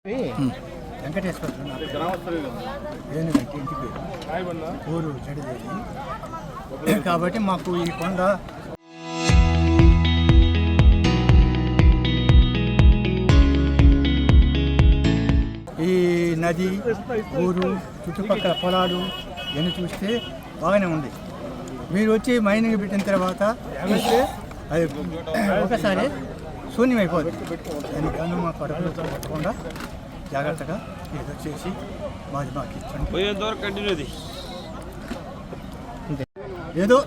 వెంకటేశ్వర ఇంటికి ఊరు చెడుదేవి కాబట్టి మాకు ఈ కొండ ఈ నది ఊరు చుట్టుపక్కల పొలాలు ఇవన్నీ చూస్తే బాగానే ఉంది. మీరు వచ్చి మైనింగ్ పెట్టిన తర్వాత చూస్తే అది ఒకసారి శూన్యమైపోతుంది. దానికన్నా మా కడుపులో పెట్టకుండా జాగ్రత్తగా ఏదో చేసి మాది మాకు ఇచ్చండి. ఏదో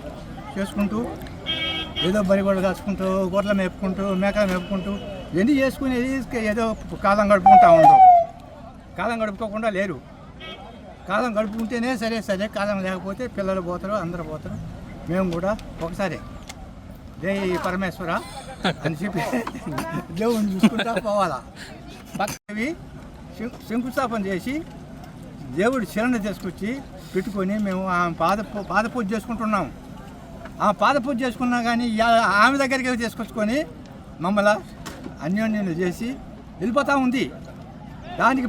చేసుకుంటూ ఏదో బరిగొడ కాచుకుంటూ గొర్రెలు మేపుకుంటూ మేకలు మేపుకుంటూ ఎన్ని చేసుకునేది ఏదో కాలం గడుపుకుంటా ఉండరు. కాలం గడుపుకోకుండా లేరు. కాలం గడుపుకుంటేనే సరే కాలం లేకపోతే పిల్లలు పోతారు, అందరూ పోతారు. మేము కూడా ఒకసారి జై పరమేశ్వర అని చెప్పి దేవుని చూసుకుంటా పోవాలా. పక్కవి శంకుస్థాపన చేసి దేవుడి శరణ తీసుకొచ్చి పెట్టుకొని మేము పాద పూజ చేసుకుంటున్నాము. ఆ పాద పూజ చేసుకున్నా కానీ ఆమె దగ్గరికి తీసుకొచ్చుకొని మమ్మల్ని అన్యోన్యం చేసి వెళ్ళిపోతూ ఉంది. దానికి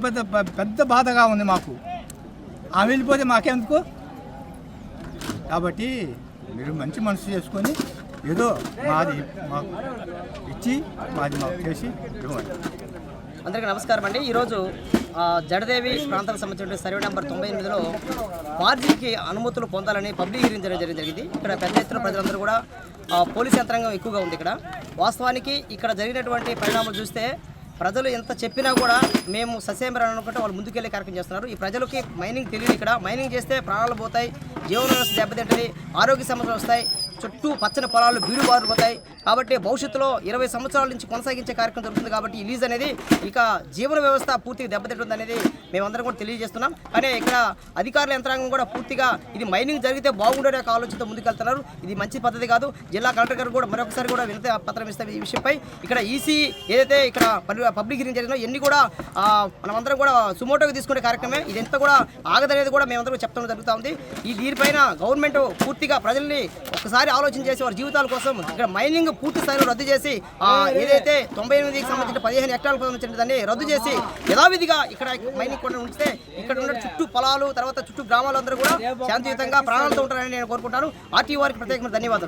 పెద్ద బాధగా ఉంది మాకు. ఆమె వెళ్ళిపోతే మాకెందుకు? కాబట్టి మీరు మంచి మనసు చేసుకొని ఏదో మాది మాకు ఇచ్చి మాది మాకు చేసి ఇవ్వండి. అందరికీ నమస్కారం అండి. ఈరోజు జడదేవి ప్రాంతానికి సంబంధించిన సర్వే నెంబర్ 98లో మార్జిన్కి అనుమతులు పొందాలని పబ్లిక్ హీరింగ్ జరిగింది. ఇక్కడ పెద్ద ఎత్తున ప్రజలందరూ కూడా పోలీస్ యంత్రాంగం ఎక్కువగా ఉంది. ఇక్కడ వాస్తవానికి ఇక్కడ జరిగినటువంటి పరిణామాలు చూస్తే ప్రజలు ఎంత చెప్పినా కూడా మేము ససేమరని అనుకుంటే వాళ్ళు ముందుకెళ్ళే కార్యక్రమం చేస్తున్నారు. ఈ ప్రజలకి మైనింగ్ తెలియదు. ఇక్కడ మైనింగ్ చేస్తే ప్రాణాలు పోతాయి, జీవన వ్యవస్థ దెబ్బతింటది, ఆరోగ్య సమస్యలు వస్తాయి, చుట్టూ పచ్చని పొలాలు బీడుబారు పోతాయి. కాబట్టి భవిష్యత్తులో 20 సంవత్సరాల నుంచి కొనసాగించే కార్యక్రమం జరుగుతుంది. కాబట్టి ఈ లీజ్ అనేది ఇక జీవన వ్యవస్థ పూర్తిగా దెబ్బతింటుంది అనేది మేమందరం కూడా తెలియజేస్తున్నాం. కానీ ఇక్కడ అధికారుల యంత్రాంగం కూడా పూర్తిగా ఇది మైనింగ్ జరిగితే బాగుండే ఆలోచనతో ముందుకెళ్తున్నారు. ఇది మంచి పద్ధతి కాదు. జిల్లా కలెక్టర్ గారు కూడా మరొకసారి కూడా వినతి పత్రం ఇస్తాం ఈ విషయంపై. ఇక్కడ ఈసీ ఏదైతే ఇక్కడ పబ్లిక్ హీరింగ్ జరిగిందో ఇవన్నీ కూడా మనమందరం కూడా సుమోటోగా తీసుకునే కార్యక్రమే. ఇదంతా కూడా ఆగదనేది కూడా మేమందరం చెప్పడం జరుగుతూ ఉంది. దీనిపైన గవర్నమెంట్ పూర్తిగా ప్రజల్ని ఒకసారి ఆలోచన చేసి వారి జీవితాల కోసం ఇక్కడ మైనింగ్ పూర్తి స్థాయిలో రద్దు చేసి ఏదైతే 98కి సంబంధించిన 15 హెక్టార్లకు సంబంధించిన దాన్ని రద్దు చేసి యథావిధిగా ఇక్కడ మైనింగ్ కూడా ఉంచితే ఇక్కడ ఉన్న చుట్టూ పొలాలు తర్వాత చుట్టూ గ్రామాలందరూ కూడా శాంతియుతంగా ప్రాణాలతో ఉంటారని నేను కోరుకుంటాను. ఆర్టీ వారికి ప్రత్యేకమైన ధన్యవాదాలు.